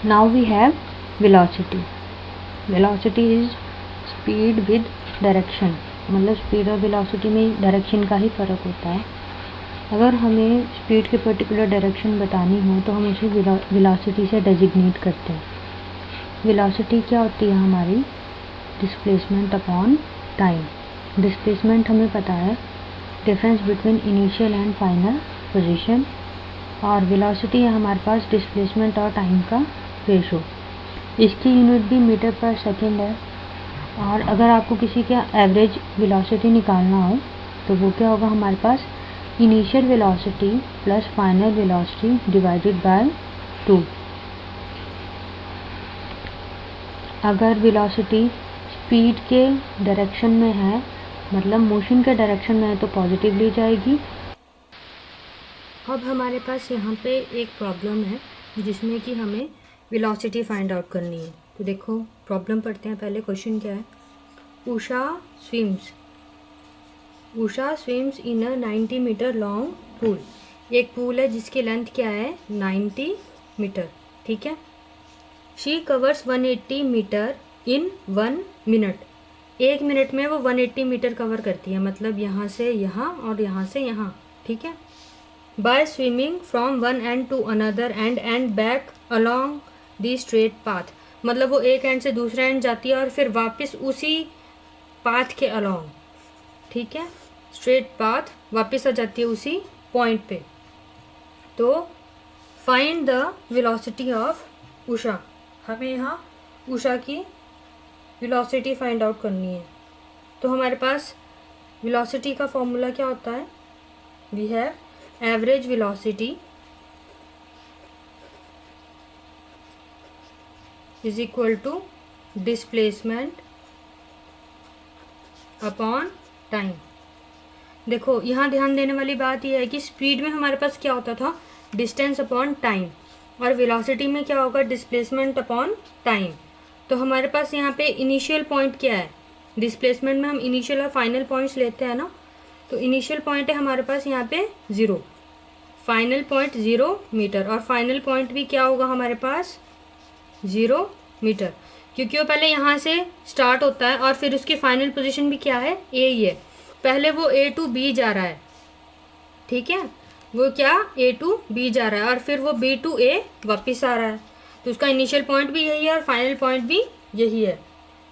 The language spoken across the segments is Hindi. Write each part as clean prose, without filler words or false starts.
Now we have velocity. Velocity is speed with direction, मतलब स्पीड और वेलोसिटी में डायरेक्शन का ही फ़र्क होता है. अगर हमें स्पीड के पर्टिकुलर डायरेक्शन बतानी हो तो हम उसे वेलोसिटी से डेजिग्नेट करते हैं. वेलोसिटी क्या होती है हमारी? Displacement upon time. डिस्प्लेसमेंट हमें पता है, difference between initial and final position, और वेलोसिटी है हमारे पास डिस्प्लेसमेंट और टाइम का रेशो. इसकी यूनिट भी मीटर पर सेकेंड है. और अगर आपको किसी का एवरेज वेलोसिटी निकालना हो तो वो क्या होगा हमारे पास? Initial velocity plus final velocity divided by 2. अगर वेलोसिटी स्पीड के डायरेक्शन में है, मतलब मोशन के डायरेक्शन में है, तो पॉजिटिवली जाएगी. अब हमारे पास यहाँ पे एक प्रॉब्लम है जिसमें कि हमें वेलोसिटी फाइंड आउट करनी है. तो देखो प्रॉब्लम पढ़ते हैं पहले. क्वेश्चन क्या है? Usha swims in a 90 metre long pool. एक पूल है जिसकी लेंथ क्या है? 90 मीटर. ठीक है. She covers 180 metre in 1 minute. 1 minute में वो 180 मीटर कवर करती है, मतलब यहाँ से यहाँ और यहाँ से यहाँ. ठीक है. By swimming from one end to another end back along the straight path. मतलब वो एक एंड से दूसरा एंड जाती है और फिर वापस उसी पाथ के अलॉन्ग. ठीक है. स्ट्रेट पाथ वापस आ जाती है उसी पॉइंट पे. तो find the velocity of Usha. हमें यहाँ उषा की वेलोसिटी फाइंड आउट करनी है. तो हमारे पास वेलोसिटी का फॉर्मूला क्या होता है? We have average velocity is equal to displacement upon time. देखो यहाँ ध्यान देने वाली बात यह है कि स्पीड में हमारे पास क्या होता था? Distance upon time. और वेलोसिटी में क्या होगा? Displacement upon time. तो हमारे पास यहाँ पे इनिशियल पॉइंट क्या है? डिस्प्लेसमेंट में हम इनिशियल और फाइनल पॉइंट्स लेते हैं ना. तो इनिशियल पॉइंट है हमारे पास यहाँ पे 0, फाइनल पॉइंट 0 मीटर, और फाइनल पॉइंट भी क्या होगा हमारे पास? 0 मीटर, क्योंकि वो पहले यहाँ से स्टार्ट होता है और फिर उसकी फाइनल पोजीशन भी क्या है? ए ही है. पहले वो A to B जा रहा है. ठीक है. वो क्या? A to B जा रहा है और फिर वो B to A वापस आ रहा है. तो उसका इनिशियल पॉइंट भी यही है और फाइनल पॉइंट भी यही है.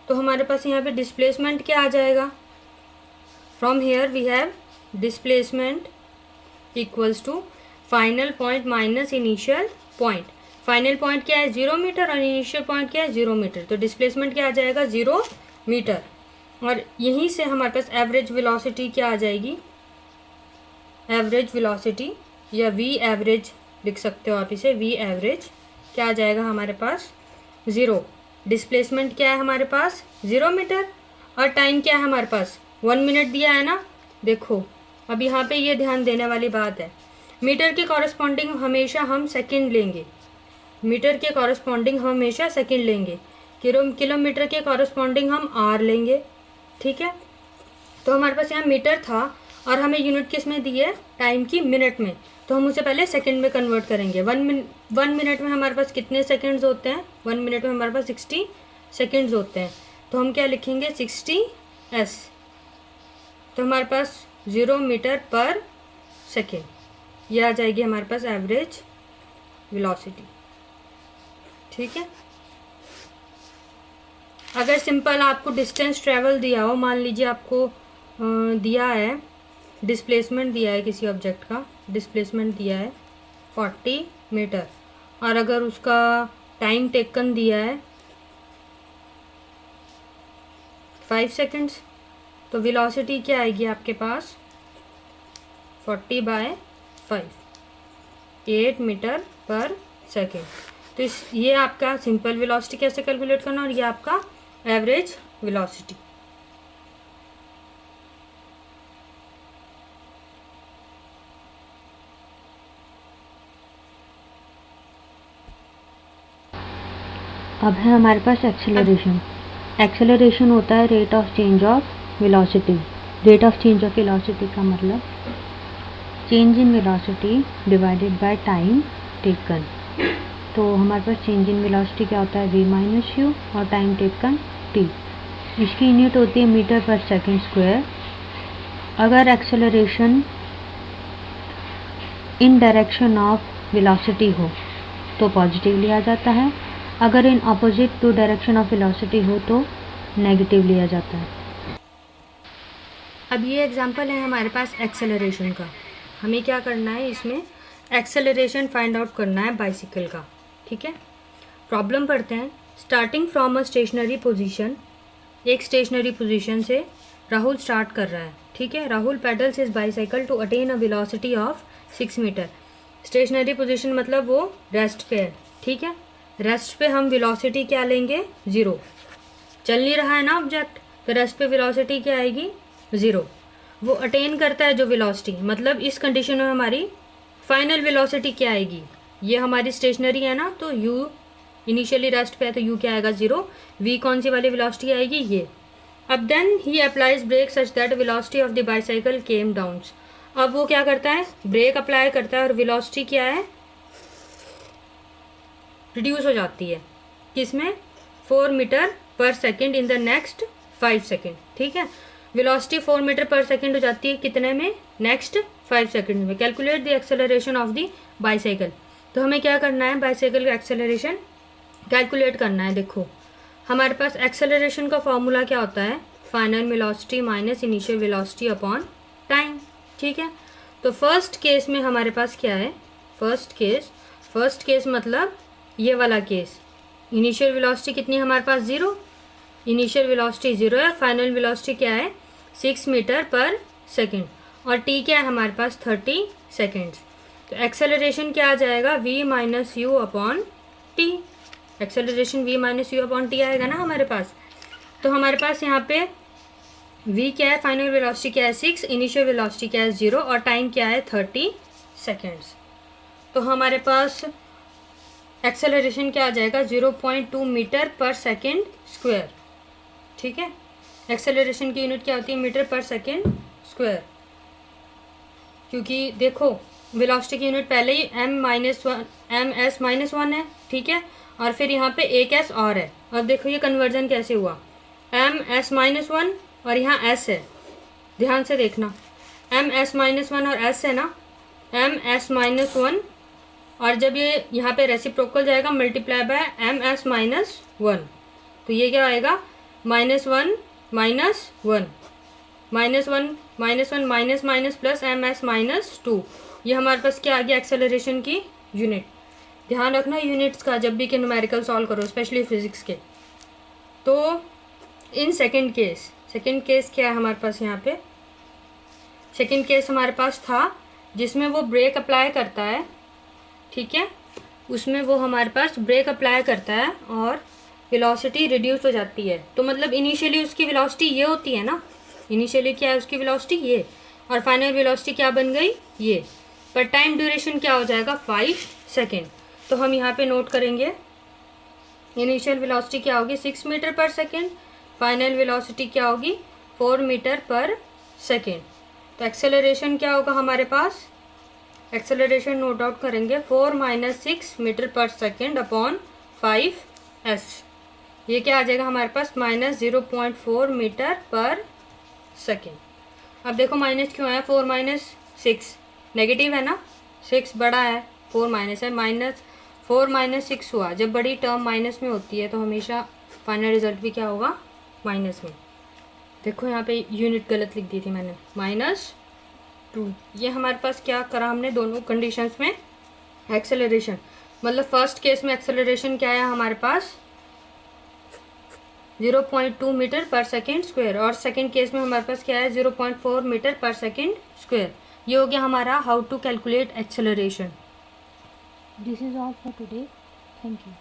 तो हमारे पास यहाँ पे डिस्प्लेसमेंट क्या आ जाएगा? From here we have displacement equals to final point minus initial point. Final point क्या है? 0 मीटर और इनिशियल पॉइंट क्या है? 0 मीटर. तो डिस्प्लेसमेंट क्या आ जाएगा? 0 मीटर. और यहीं से हमारे पास एवरेज वेलोसिटी क्या आ जाएगी? एवरेज वेलोसिटी या वी एवरेज लिख सकते हो आप इसे. वी एवरेज क्या आ जाएगा हमारे पास? 0. डिस्प्लेसमेंट क्या है हमारे पास? 0 मीटर. और टाइम क्या है हमारे पास? 1 मिनट दिया है ना. देखो अब यहाँ पे ये ध्यान देने वाली बात है, मीटर के कॉरस्पॉन्डिंग हमेशा हम सेकेंड लेंगे. मीटर के कॉरस्पॉन्डिंग हम हमेशा सेकेंड लेंगे. किलोमीटर के कॉरस्पॉन्डिंग हम आर लेंगे. ठीक है. तो हमारे पास यहाँ मीटर था और हमें यूनिट किस में दी है? टाइम की, मिनट में. तो हम उसे पहले सेकंड में कन्वर्ट करेंगे. 1 मिनट में हमारे पास कितने सेकंड्स होते हैं? 1 मिनट में हमारे पास 60 सेकंड्स होते हैं. तो हम क्या लिखेंगे? 60 s. तो हमारे पास 0 मीटर पर सेकेंड. यह आ जाएगी हमारे पास एवरेज वेलोसिटी. ठीक है. अगर सिंपल आपको डिस्टेंस ट्रेवल दिया हो, मान लीजिए आपको दिया है डिस्प्लेसमेंट दिया है, किसी ऑब्जेक्ट का डिस्प्लेसमेंट दिया है 40 मीटर, और अगर उसका टाइम टेकन दिया है 5 सेकेंड्स, तो वेलोसिटी क्या आएगी आपके पास? 40/5, 8 मीटर पर सेकेंड. तो ये आपका सिंपल वेलोसिटी कैसे कैलकुलेट करना, और ये आपका एवरेज वेलोसिटी. अब है हमारे पास एक्सेलरेशन. एक्सेलरेशन होता है rate of change of velocity. Rate of change of velocity का मतलब change in velocity divided by time taken. तो हमारे पास चेंज इन वेलोसिटी क्या होता है, v माइनस यू, और टाइम टेकन t। इसकी यूनिट होती है मीटर पर सेकेंड स्क्वायर। अगर acceleration in direction of velocity हो तो पॉजिटिव लिया जाता है, अगर in opposite to direction of velocity हो तो नेगेटिव लिया जाता है। अब ये एग्जांपल है हमारे पास एक्सेलरेशन का। हमें क्या करना है, इसमें एक्सेलरेशन फाइंड आउट करना है बाइसिकल का। ठीक है, प्रॉब्लम पढ़ते हैं। Starting from a stationary position, एक स्टेशनरी पोजीशन से राहुल स्टार्ट कर रहा है। ठीक है, Rahul pedals his bicycle to attain a velocity of 6 metre. Stationary position मतलब वो रेस्ट पे है। ठीक है, रेस्ट पे हम वेलोसिटी क्या लेंगे, 0। चल नहीं रहा है ना ऑब्जेक्ट, तो रेस्ट पे वेलोसिटी क्या आएगी, 0। वो अटेन करता है जो वेलोसिटी, मतलब इस कंडीशन में हमारी फाइनल वेलोसिटी क्या आएगी, ये हमारी स्टेशनरी है ना, तो u इनिशियली रेस्ट पे है तो u क्या आएगा, 0। v कौन सी वाली वेलोसिटी आएगी, ये। अब then he applies brake such that velocity of the bicycle came down. अब वो क्या करता है, ब्रेक अप्लाई करता है और वेलोसिटी क्या है, रिड्यूस हो जाती है। किसमें, 4 मीटर पर second in the next 5 second. ठीक है, वेलोसिटी 4 मीटर पर सेकेंड हो जाती है कितने में, नेक्स्ट 5 सेकेंड में। Calculate the acceleration of the bicycle. तो हमें क्या करना है, बाइसाइकिल का एक्सेलरेशन कैलकुलेट करना है। देखो हमारे पास एक्सेलरेशन का फॉर्मूला क्या होता है, final velocity minus initial velocity upon time. ठीक है, तो फर्स्ट केस में हमारे पास क्या है, फर्स्ट केस मतलब ये वाला केस, इनिशियल वेलोसिटी कितनी है हमारे पास, 0। इनिशियल वेलोसिटी 0 है, फाइनल वेलोसिटी क्या है, 6 मीटर पर सेकेंड, और t क्या है हमारे पास, 30 सेकेंड्स। तो एक्सेलरेशन क्या आ जाएगा, v minus you upon T. Acceleration v minus you upon T आएगा ना हमारे पास। तो हमारे पास यहाँ पे v क्या है, फाइनल वेलोसिटी क्या है 6, इनिशियल वेलोसिटी क्या है 0, और टाइम क्या है 30 सेकेंड्स। तो हमारे पास एक्सेलरेशन क्या आ जाएगा, 0.2 मीटर पर सेकेंड स्क्वायर। ठीक है, एक्सेलरेशन की यूनिट क्या होती है, मीटर पर सेकेंड स्क्वायर, क्योंकि देखो वेलोसिटी की यूनिट पहले ही एस माइनस वन है। ठीक है, और फिर यहाँ पे एक एस और है। अब देखो ये कन्वर्जन कैसे हुआ, एस -1 और यहाँ एस है, ध्यान से देखना, एस-1 और एस है ना, एस-1, और जब ये यहाँ पे रेसिप्रोकल जाएगा मल्टीप्लाई बाय एस-1, तो ये क्या आएगा, -1 -1 माइनस माइनस प्लस एस-2। ये हमारे पास क्या आ गया, एक्सेलरेशन की यूनिट। ध्यान रखना यूनिट्स का जब भी के न्यूमेरिकल सॉल्व करो, स्पेशली फिजिक्स के। तो इन सेकंड केस क्या है हमारे पास, यहाँ पे सेकंड केस हमारे पास था जिसमें वो ब्रेक अप्लाई करता है। ठीक है, उसमें वो हमारे पास ब्रेक अप्लाई करता है और वेलोसिटी रिड्यूस हो जाती है। तो मतलब इनिशियली उसकी वेलोसिटी ये होती है ना, इनिशियली क्या है उसकी वेलोसिटी ये, और फाइनल वेलोसिटी क्या बन गई ये, पर टाइम ड्यूरेशन क्या हो जाएगा 5 सेकेंड। तो हम यहाँ पे नोट करेंगे इनिशियल वेलोसिटी क्या होगी 6 मीटर पर सेकेंड, फाइनल वेलोसिटी क्या होगी 4 मीटर पर सेकेंड। तो एक्सेलरेशन क्या होगा हमारे पास, एक्सेलरेशन नोट आउट करेंगे 4 - 6 मीटर पर सेकेंड अपॉन 5s। ये क्या आ जाएगा हमारे पास, -0.4 मीटर पर सेकेंड। अब देखो माइनस क्यों है, 4 - 6 नेगेटिव है ना, 6 बड़ा है, 4 माइनस है, -4 - 6 हुआ। जब बड़ी टर्म माइनस में होती है तो हमेशा फाइनल रिजल्ट भी क्या होगा, माइनस में। देखो यहाँ पे यूनिट गलत लिख दी थी मैंने, -2। ये हमारे पास क्या करा हमने दोनों कंडीशंस में, एक्सेलरेशन मतलब फर्स्ट केस में एक्सेलरेशन क्या है हमारे पास 0.2 मीटर पर सेकेंड स्क्वायर, और सेकेंड केस में हमारे पास क्या है 0.4 मीटर पर सेकेंड स्क्वायर। ये हो गया हमारा how to calculate acceleration. This is all for today, thank you.